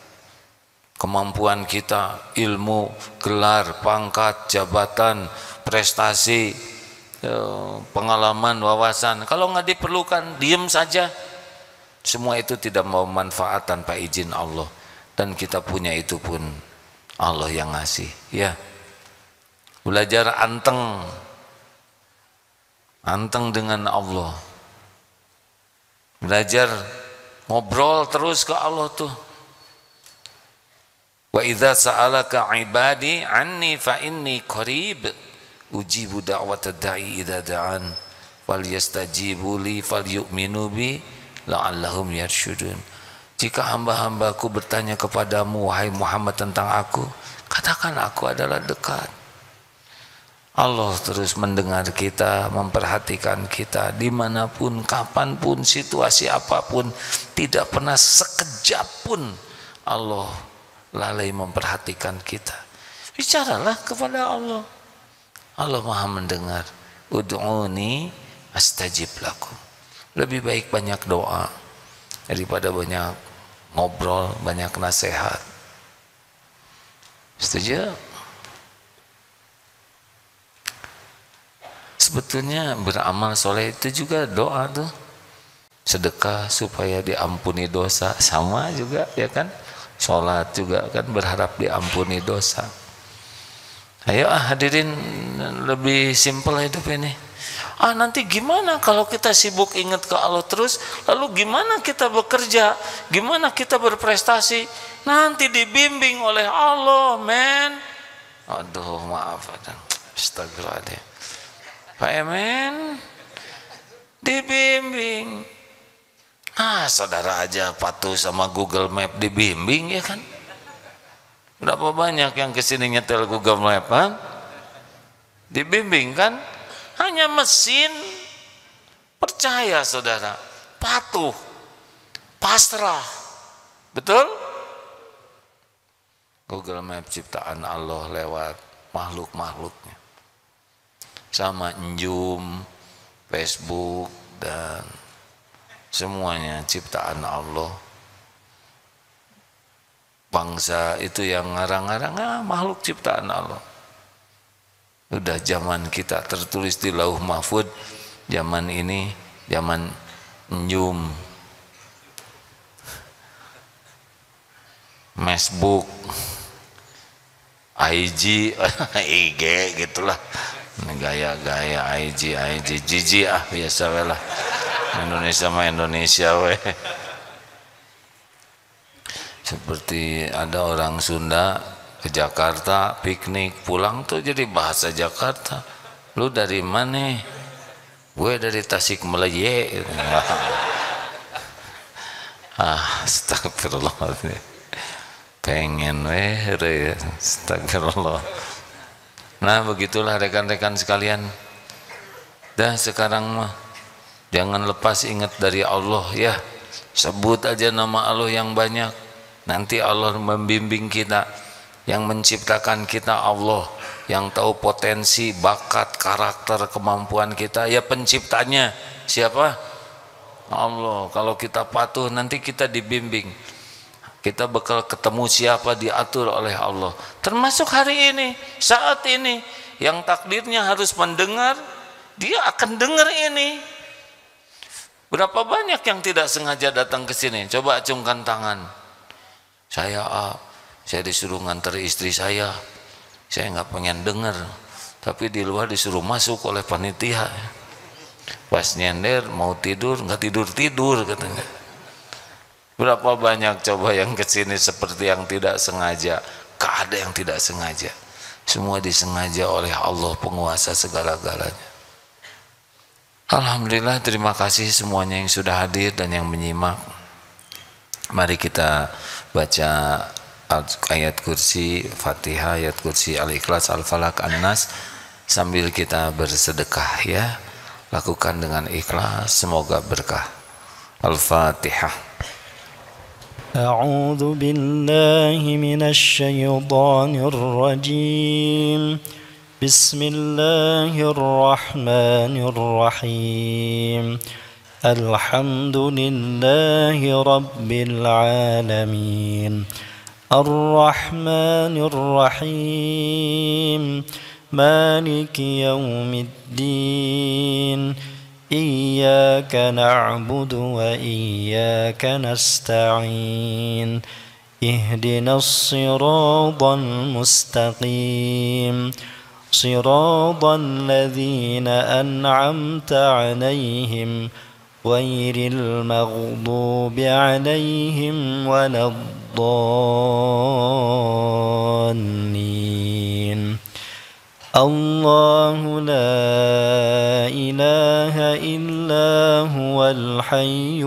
kemampuan kita, ilmu, gelar, pangkat, jabatan, prestasi, pengalaman, wawasan. Kalau nggak diperlukan, diem saja. Semua itu tidak mau manfaat tanpa izin Allah, dan kita punya itu pun Allah yang ngasih, ya. Belajar anteng dengan Allah, belajar ngobrol terus ke Allah tuh. Wa idza sa'alaka ibadi anni fa inni qarib ujibu da'watad da'i idza da'an falyastajibu li falyu'minu bi la'allahum yarsyudun. Jika hamba-hambaku bertanya kepadamu, wahai Muhammad, tentang aku, katakan aku adalah dekat. Allah terus mendengar kita, memperhatikan kita dimanapun, kapanpun, situasi apapun. Tidak pernah sekejap pun Allah lalai memperhatikan kita. Bicaralah kepada Allah. Allah Maha mendengar. Ud'uni astajib lakum. Lebih baik banyak doa daripada banyak ngobrol, banyak nasihat. Setuju? Sebetulnya beramal soleh itu juga doa tuh. Sedekah supaya diampuni dosa, sama juga, ya kan? Sholat juga kan berharap diampuni dosa. Ayo hadirin, lebih simpel hidup ini. Nanti gimana kalau kita sibuk ingat ke Allah terus, lalu gimana kita bekerja, gimana kita berprestasi? Nanti dibimbing oleh Allah, men. Aduh, maaf, astagfirullahaladzim. Pak Emen, dibimbing. Saudara aja patuh sama Google Map dibimbing, ya kan? Berapa banyak yang kesini nyetel Google Map, kan? Dibimbing kan? Hanya mesin. Percaya saudara, patuh, pasrah, betul? Google Map ciptaan Allah lewat makhluk-makhluknya, sama Zoom, Facebook, dan semuanya ciptaan Allah. Bangsa itu yang ngarang-ngarang, makhluk ciptaan Allah. Udah zaman kita tertulis di Lauh Mahfud. Zaman ini zaman Zoom, Facebook, IG, IG gitulah. Gaya-gaya IG, jijik biasa lah. Indonesia mah Indonesia weh. Seperti ada orang Sunda ke Jakarta piknik, pulang tuh jadi bahasa Jakarta. Lu dari mana? Gue dari Tasikmalaya. Astagfirullahaladzim. pengen astagfirullah. Nah begitulah rekan-rekan sekalian. Dah sekarang mah jangan lepas ingat dari Allah ya. Sebut aja nama Allah yang banyak. Nanti Allah membimbing kita. Yang menciptakan kita Allah. Yang tahu potensi, bakat, karakter, kemampuan kita ya penciptanya. Siapa? Allah. Kalau kita patuh nanti kita dibimbing. Kita bakal ketemu siapa diatur oleh Allah. Termasuk hari ini, saat ini yang takdirnya harus mendengar, dia akan dengar ini. Berapa banyak yang tidak sengaja datang ke sini? Coba acungkan tangan. Saya disuruh nganter istri saya nggak pengen dengar, tapi di luar disuruh masuk oleh panitia. Pas nyender mau tidur nggak tidur katanya. Berapa banyak coba yang kesini seperti yang tidak sengaja. Gak ada yang tidak sengaja. Semua disengaja oleh Allah penguasa segala-galanya. Alhamdulillah, terima kasih semuanya yang sudah hadir dan yang menyimak. Mari kita baca ayat kursi Fatihah, ayat kursi Al-Ikhlas, Al-Falaq, An-Nas sambil kita bersedekah ya. Lakukan dengan ikhlas, semoga berkah. Al-Fatihah. أعوذ بالله من الشيطان الرجيم بسم الله الرحمن الرحيم الحمد لله رب العالمين الرحمن الرحيم مالك يوم الدين إياك نعبد وإياك نستعين اهدنا الصراط المستقيم صراط الذين أنعمت عليهم غير المغضوب عليهم ولا الضالين الله لا إله إلا هو الحي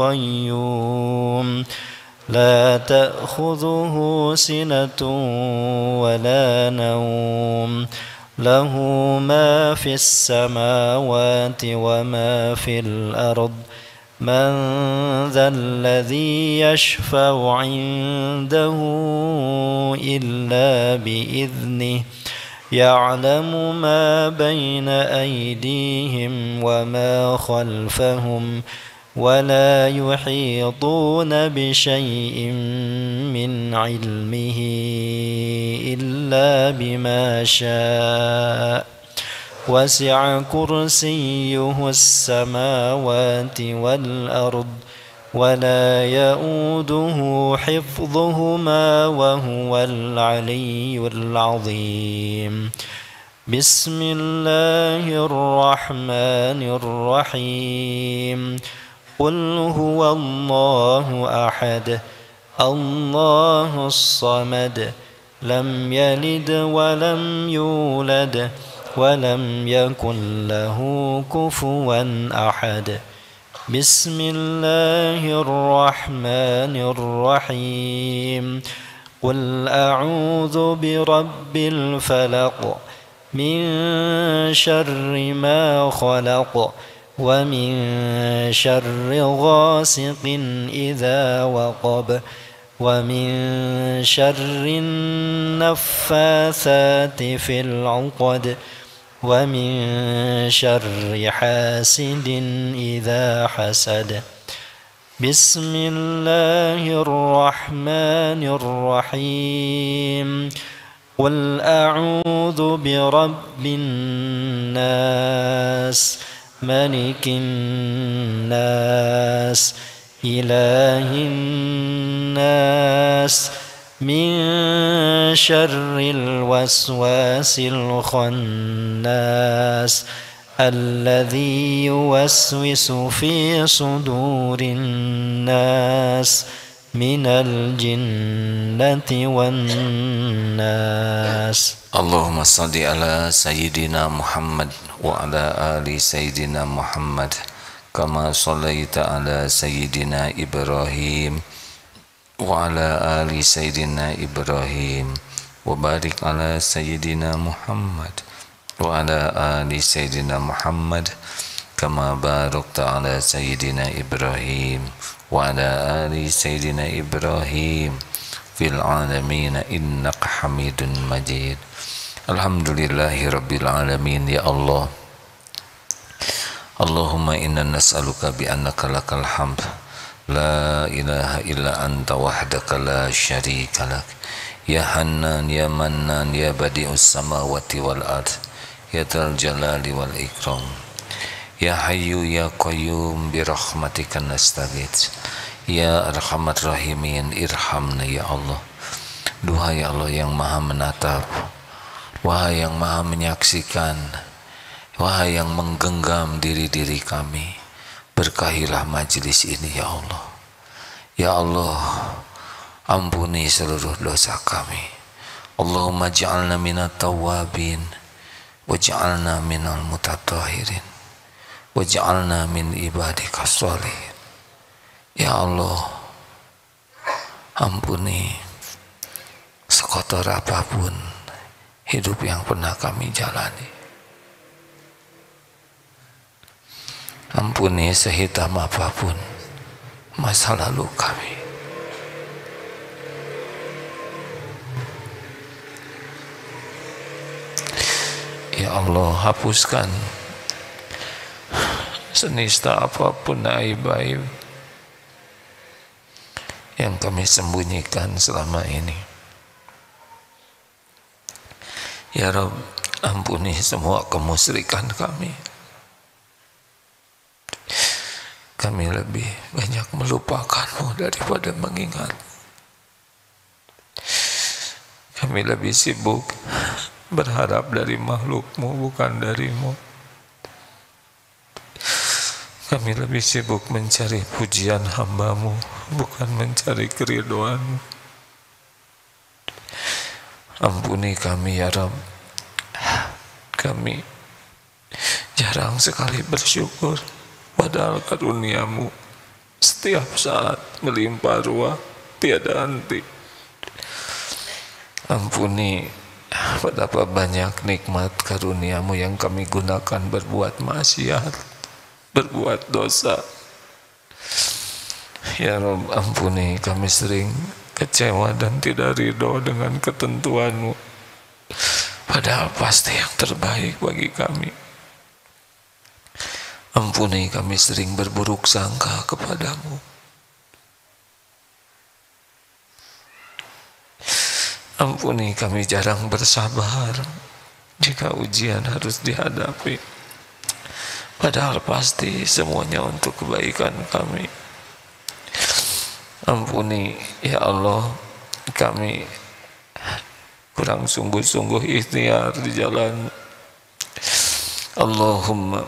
القيوم لا تأخذه سنة ولا نوم له ما في السماوات وما في الأرض من ذا الذي يشفع عنده إلا بإذنه يعلم ما بين أيديهم وما خلفهم ولا يحيطون بشيء من علمه إلا بما شاء وسع كرسيه السماوات والأرض ولا يؤوده حفظهما وهو العلي العظيم بسم الله الرحمن الرحيم قل هو الله أحد الله الصمد لم يلد ولم يولد ولم يكن له كفوا أحد بسم الله الرحمن الرحيم قل أعوذ برب الفلق من شر ما خلق ومن شر غاسق إذا وقب ومن شر النفاثات في العقد ومن شر حاسد إذا حسد بسم الله الرحمن الرحيم قل أعوذ برب الناس ملك الناس إله الناس من شر الوسواس الخناس الذي يوسوس في صدور الناس من الجنة والناس اللهم صل على سيدنا محمد وعلى آل سيدنا محمد كما صليت على سيدنا إبراهيم wa ala ali Sayyidina Ibrahim wa barik ala Sayyidina Muhammad wa ala ali Sayyidina Muhammad kama barakta ala Sayyidina Ibrahim wa ala ali Sayyidina Ibrahim fil alamin innaka Hamidun Majid. Alhamdulillahi Rabbil Alamin. Ya Allah, Allahumma inna nas'aluka bi annaka lakal hamd la ilaha illa anta wahdaka la syarika lak ya Hannan ya Mannan ya Badi'us samawati wal ard ya Dzal Jalali wal Ikram ya Hayyu ya Qayyum bi rahmatika nastaghits ya Arhamar Rahimin irhamna ya Allah. Duhai Allah yang Maha menatap, wahai yang Maha menyaksikan, wahai yang menggenggam diri-diri kami, berkahilah majlis ini ya Allah. Ya Allah, ampuni seluruh dosa kami. Allahumma ja'alna minat tawabin wa ja'alna minal mutatahhirin wa ja'alna min ibadika sholihin. Ya Allah, ampuni sekotor apapun hidup yang pernah kami jalani. Ampuni sehitam apapun masa lalu kami. Ya Allah, hapuskan senista apapun aib-aib yang kami sembunyikan selama ini. Ya Rabb, ampuni semua kemusyrikan kami. Kami lebih banyak melupakan-Mu daripada mengingat. Kami lebih sibuk berharap dari makhluk-Mu, bukan dari-Mu. Kami lebih sibuk mencari pujian hamba-Mu, bukan mencari keridhaan-Mu. Ampuni kami ya Rabb. Kami jarang sekali bersyukur, padahal karunia-Mu setiap saat melimpah ruah tiada henti. Ampuni betapa banyak nikmat karunia-Mu yang kami gunakan berbuat maksiat, berbuat dosa. Ya Rabb, ampuni kami sering kecewa dan tidak ridho dengan ketentuan-Mu, padahal pasti yang terbaik bagi kami. Ampuni kami sering berburuk sangka kepada-Mu. Ampuni kami jarang bersabar jika ujian harus dihadapi, padahal pasti semuanya untuk kebaikan kami. Ampuni ya Allah, kami kurang sungguh-sungguh ikhtiar di jalan. Allahumma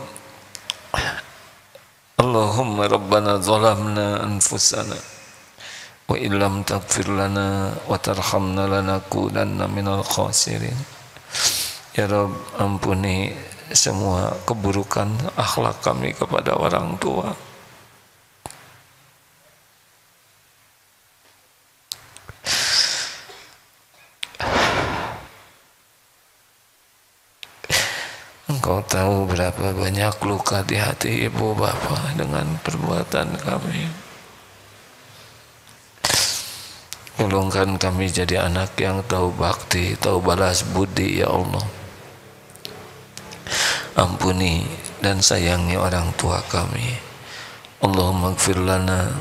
Rabbana zalamna anfusana wa illam taghfir lana wa tarhamna lanakunanna minal khasirin. Ya Rabb, ampuni semua keburukan akhlak kami kepada orang tua. Engkau tahu berapa banyak luka di hati ibu bapa dengan perbuatan kami. Golongkan kami jadi anak yang tahu bakti, tahu balas budi ya Allah. Ampuni dan sayangi orang tua kami. Allahumma ighfir lana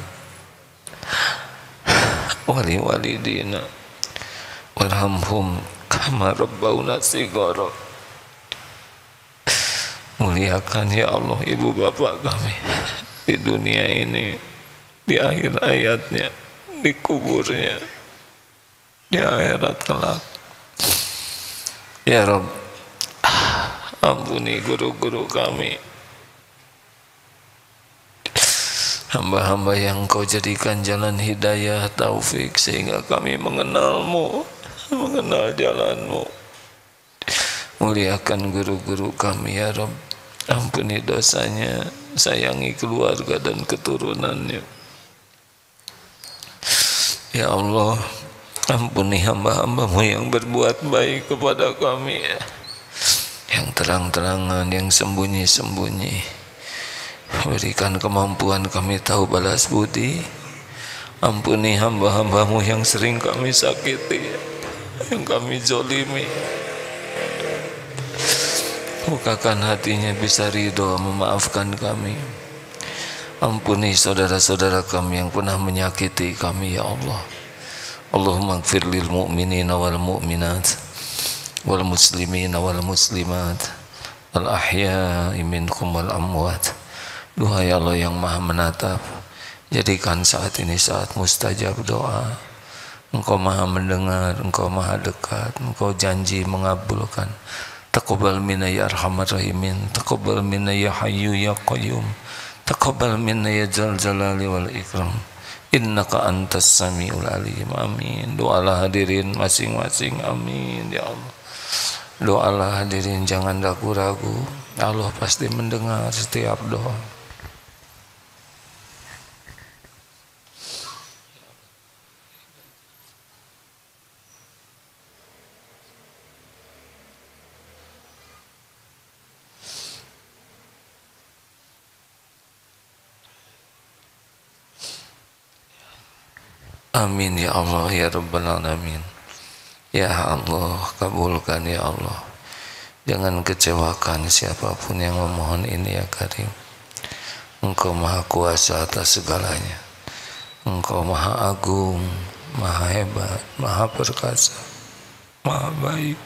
wali walidina warhamhum kama rabbawna shighara. Muliakan ya Allah ibu bapak kami di dunia ini, di akhir hayatnya, di kuburnya, di akhirat kelak. Ya Rabb, ampuni guru-guru kami, hamba-hamba yang Kau jadikan jalan hidayah taufik sehingga kami mengenal-Mu, mengenal jalan-Mu. Muliakan guru-guru kami ya Rabb, ampuni dosanya, sayangi keluarga dan keturunannya. Ya Allah, ampuni hamba-hambamu yang berbuat baik kepada kami, ya. Yang terang-terangan, yang sembunyi-sembunyi. Berikan kemampuan kami tahu balas budi. Ampuni hamba-hambamu yang sering kami sakiti, ya. Yang kami zolimi. Bukakan hatinya bisa ridho memaafkan kami. Ampuni saudara-saudara kami yang pernah menyakiti kami, ya Allah. Allahumma ighfir lil mu'minina wal mu'minat wal muslimina wal muslimat al ahya'i minkum wal amwat. Duhai Allah yang maha menatap, jadikan saat ini saat mustajab doa. Engkau maha mendengar, Engkau maha dekat, Engkau janji mengabulkan. Taqabbal minna ya arhamar rahimin, taqabbal minna ya hayyu ya qayyum, taqabbal minna ya dzal jalali wal ikram, innaka antas samiul alim. Amin. Doalah hadirin masing-masing, amin ya Allah. Doalah hadirin, jangan ragu-ragu, Allah pasti mendengar setiap doa. Amin ya Allah ya Rabbal Alamin. Ya Allah, kabulkan ya Allah. Jangan kecewakan siapapun yang memohon ini ya Karim. Engkau maha kuasa atas segalanya. Engkau maha agung, maha hebat, maha perkasa, maha baik.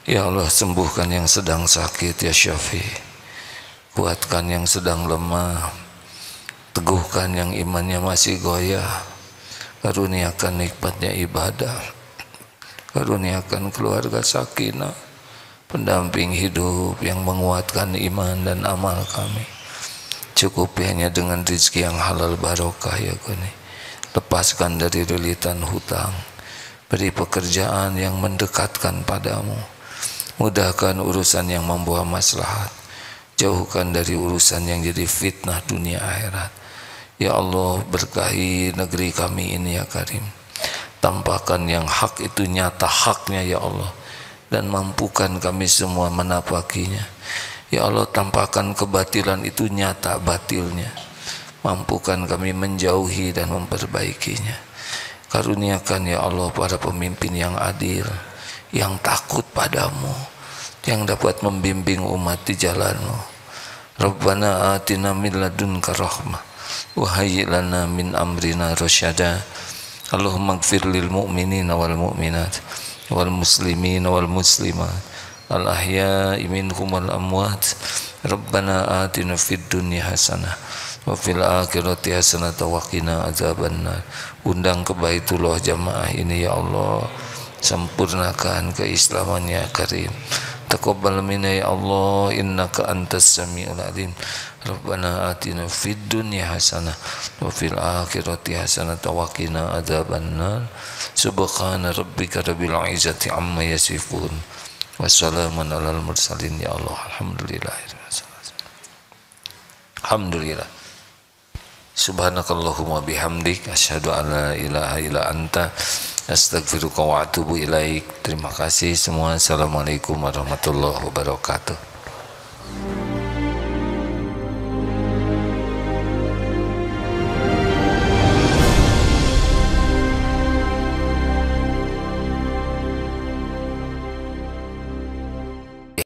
Ya Allah, sembuhkan yang sedang sakit ya Syafi. Kuatkan yang sedang lemah. Teguhkan yang imannya masih goyah. Karuniakan nikmatnya ibadah. Karuniakan keluarga sakinah, pendamping hidup yang menguatkan iman dan amal kami. Cukupi hanya dengan rezeki yang halal barokah ya Guni. Lepaskan dari lilitan hutang. Beri pekerjaan yang mendekatkan padamu. Mudahkan urusan yang membawa maslahat. Jauhkan dari urusan yang jadi fitnah dunia akhirat. Ya Allah, berkahi negeri kami ini ya Karim. Tampakkan yang hak itu nyata haknya ya Allah, dan mampukan kami semua menapakinya. Ya Allah, tampakkan kebatilan itu nyata batilnya. Mampukan kami menjauhi dan memperbaikinya. Karuniakan ya Allah para pemimpin yang adil, yang takut padamu, yang dapat membimbing umat di jalanmu. Rabbana atina min ladunka rahmah wa hayyi lana min amrina rasyada. Allahumma ighfir lil mu'minina wal mu'minat wal muslimina wal muslimat al ahya'i minhum wal amwat. Rabbana atina fid dunya hasanah wa fil akhirati hasanah wa qina azabannar. Undang ke Baitullah jamaah ini ya Allah, sempurnakan keislamannya Karim. Taqabbal minna ya Allah, innaka antas samiul alim. Rabbana atina fid dunya hasanah wa fil akhirati hasanah wa qina adzabannar. Subhana rabbika rabbil izzati amma yasifun. Wassalamun alal mursalin ya Allah. Alhamdulillah. Alhamdulillah. Subhanakallahumma bihamdik asyhadu an la ilaha illa anta astaghfiruka wa atubu ilaik. Terima kasih semua. Assalamualaikum warahmatullahi wabarakatuh.